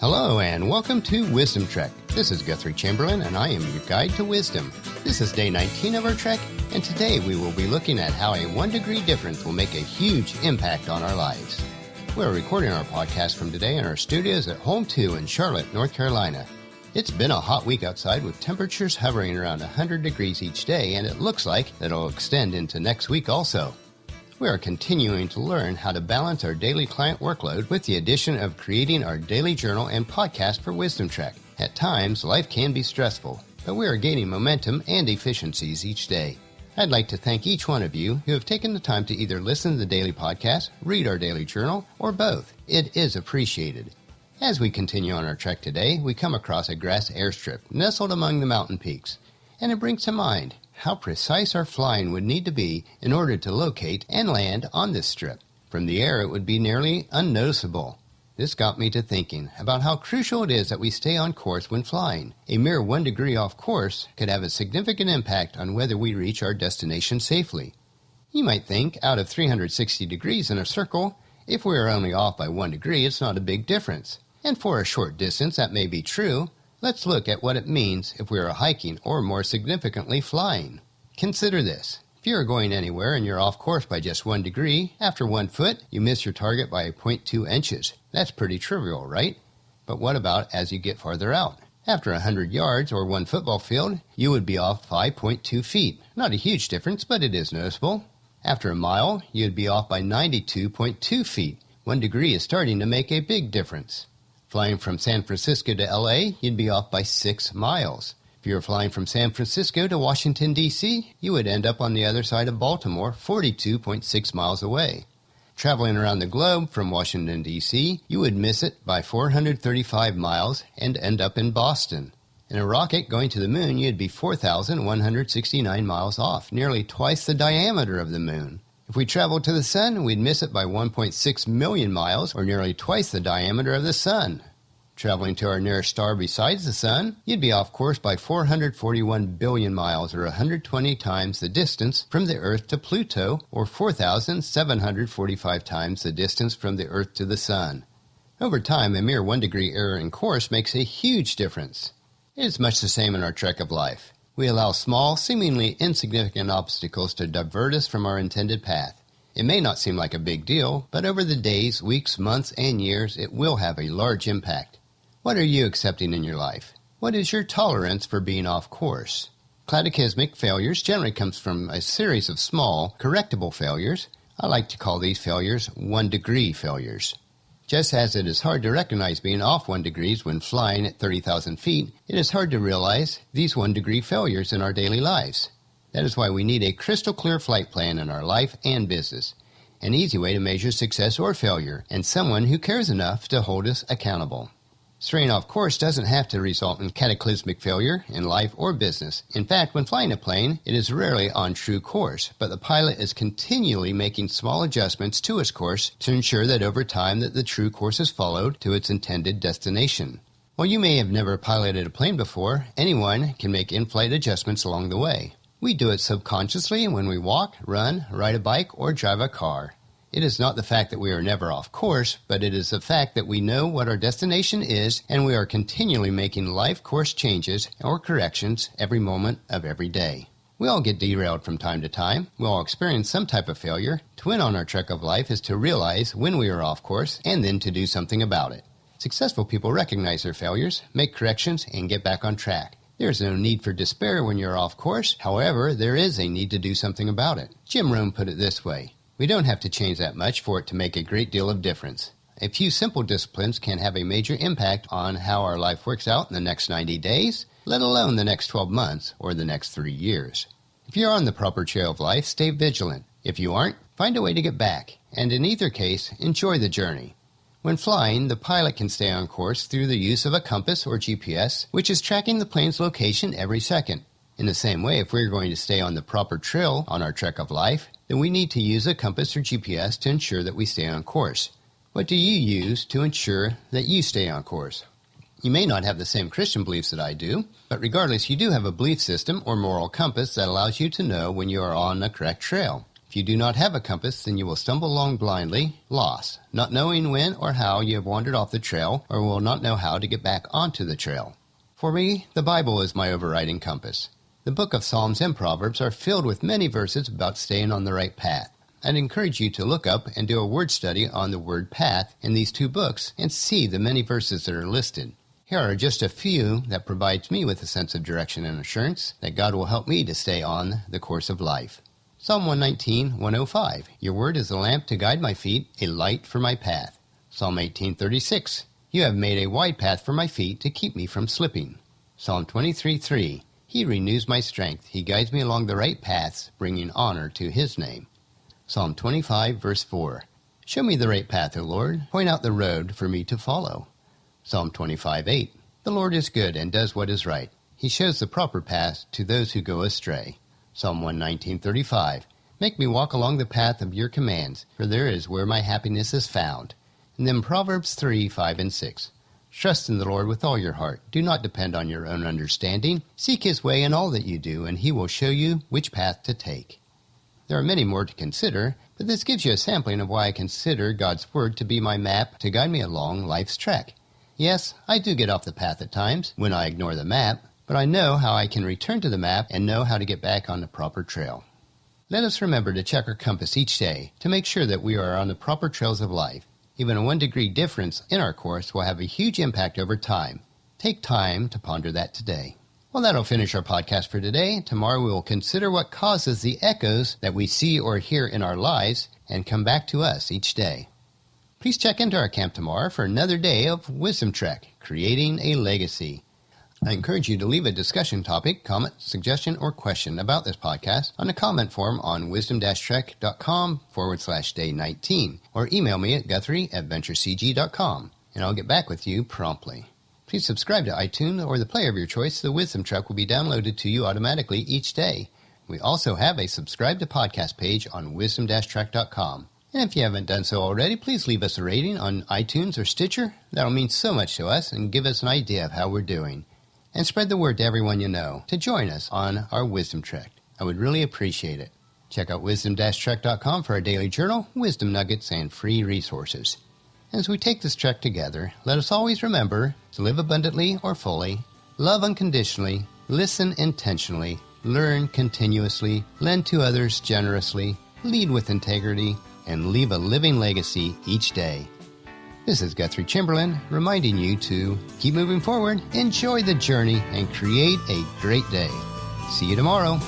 Hello and welcome to Wisdom Trek. This is Guthrie Chamberlain and I am your guide to wisdom. This is day 19 of our trek, and today we will be looking at how a 1 degree difference will make a huge impact on our lives. We are recording our podcast from today in our studios at Home 2 in Charlotte, North Carolina. It's been a hot week outside with temperatures hovering around 100 degrees each day, and it looks like it'll extend into next week also. We are continuing to learn how to balance our daily client workload with the addition of creating our daily journal and podcast for Wisdom Trek. At times, life can be stressful, but we are gaining momentum and efficiencies each day. I'd like to thank each one of you who have taken the time to either listen to the daily podcast, read our daily journal, or both. It is appreciated. As we continue on our trek today, we come across a grass airstrip nestled among the mountain peaks, and it brings to mind how precise our flying would need to be in order to locate and land on this strip. From the air, it would be nearly unnoticeable. This got me to thinking about how crucial it is that we stay on course when flying. A mere 1 degree off course could have a significant impact on whether we reach our destination safely. You might think, out of 360 degrees in a circle, if we are only off by 1 degree, it's not a big difference. And for a short distance, that may be true. Let's look at what it means if we are hiking or, more significantly, flying. Consider this. If you are going anywhere and you're off course by just 1 degree, after 1 foot, you miss your target by 0.2 inches. That's pretty trivial, right? But what about as you get farther out? After 100 yards or 1 football field, you would be off 5.2 feet. Not a huge difference, but it is noticeable. After a mile, you'd be off by 92.2 feet. 1 degree is starting to make a big difference. Flying from San Francisco to LA, you'd be off by 6 miles. If you were flying from San Francisco to Washington, D.C., you would end up on the other side of Baltimore, 42.6 miles away. Traveling around the globe from Washington, D.C., you would miss it by 435 miles and end up in Boston. In a rocket going to the moon, you'd be 4,169 miles off, nearly twice the diameter of the moon. If we traveled to the sun, we'd miss it by 1.6 million miles, or nearly twice the diameter of the sun. Traveling to our nearest star besides the sun, you'd be off course by 441 billion miles, or 120 times the distance from the Earth to Pluto, or 4,745 times the distance from the Earth to the sun. Over time, a mere 1 degree error in course makes a huge difference. It is much the same in our trek of life. We allow small, seemingly insignificant obstacles to divert us from our intended path. It may not seem like a big deal, but over the days, weeks, months, and years, it will have a large impact. What are you accepting in your life? What is your tolerance for being off course? Cataclysmic failures generally comes from a series of small, correctable failures. I like to call these failures 1 degree failures. Just as it is hard to recognize being off 1 degree when flying at 30,000 feet, it is hard to realize these 1 degree failures in our daily lives. That is why we need a crystal clear flight plan in our life and business, an easy way to measure success or failure, and someone who cares enough to hold us accountable. Straying off course doesn't have to result in cataclysmic failure in life or business. In fact, when flying a plane, it is rarely on true course, but the pilot is continually making small adjustments to its course to ensure that over time that the true course is followed to its intended destination. While you may have never piloted a plane before, anyone can make in-flight adjustments along the way. We do it subconsciously when we walk, run, ride a bike, or drive a car. It is not the fact that we are never off course, but it is the fact that we know what our destination is and we are continually making life course changes or corrections every moment of every day. We all get derailed from time to time. We all experience some type of failure. To win on our trek of life is to realize when we are off course and then to do something about it. Successful people recognize their failures, make corrections, and get back on track. There is no need for despair when you're off course. However, there is a need to do something about it. Jim Rohn put it this way: we don't have to change that much for it to make a great deal of difference. A few simple disciplines can have a major impact on how our life works out in the next 90 days, let alone the next 12 months or the next 3 years. If you're on the proper trail of life, stay vigilant. If you aren't, find a way to get back, and in either case, enjoy the journey. When flying, the pilot can stay on course through the use of a compass or GPS, which is tracking the plane's location every second. In the same way, if we're going to stay on the proper trail on our trek of life, then we need to use a compass or GPS to ensure that we stay on course. What do you use to ensure that you stay on course? You may not have the same Christian beliefs that I do, but regardless, you do have a belief system or moral compass that allows you to know when you are on the correct trail. If you do not have a compass, then you will stumble along blindly, lost, not knowing when or how you have wandered off the trail, or will not know how to get back onto the trail. For me, the Bible is my overriding compass. The book of Psalms and Proverbs are filled with many verses about staying on the right path. I'd encourage you to look up and do a word study on the word path in these two books and see the many verses that are listed. Here are just a few that provides me with a sense of direction and assurance that God will help me to stay on the course of life. Psalm 119, 105. Your word is a lamp to guide my feet, a light for my path. Psalm 18:36. You have made a wide path for my feet to keep me from slipping. Psalm 23:3. He renews my strength. He guides me along the right paths, bringing honor to his name. Psalm 25, verse 4. Show me the right path, O Lord. Point out the road for me to follow. Psalm 25:8. The Lord is good and does what is right. He shows the proper path to those who go astray. Psalm 119:35. Make me walk along the path of your commands, for there is where my happiness is found. And then Proverbs 3, 5, and 6. Trust in the Lord with all your heart. Do not depend on your own understanding. Seek his way in all that you do, and he will show you which path to take. There are many more to consider, but this gives you a sampling of why I consider God's Word to be my map to guide me along life's trek. Yes, I do get off the path at times when I ignore the map, but I know how I can return to the map and know how to get back on the proper trail. Let us remember to check our compass each day to make sure that we are on the proper trails of life. Even a 1 degree difference in our course will have a huge impact over time. Take time to ponder that today. Well, that'll finish our podcast for today. Tomorrow we will consider what causes the echoes that we see or hear in our lives and come back to us each day. Please check into our camp tomorrow for another day of Wisdom Trek, Creating a Legacy. I encourage you to leave a discussion topic, comment, suggestion, or question about this podcast on the comment form on wisdom-trek.com/day19 or email me at guthrie@venturecg.com, and I'll get back with you promptly. Please subscribe to iTunes or the player of your choice. The Wisdom Trek will be downloaded to you automatically each day. We also have a subscribe to podcast page on wisdom-trek.com. And if you haven't done so already, please leave us a rating on iTunes or Stitcher. That'll mean so much to us and give us an idea of how we're doing. And spread the word to everyone you know to join us on our Wisdom Trek. I would really appreciate it. Check out wisdom-trek.com for our daily journal, wisdom nuggets, and free resources. As we take this trek together, let us always remember to live abundantly or fully, love unconditionally, listen intentionally, learn continuously, lend to others generously, lead with integrity, and leave a living legacy each day. This is Guthrie Chamberlain reminding you to keep moving forward, enjoy the journey, and create a great day. See you tomorrow.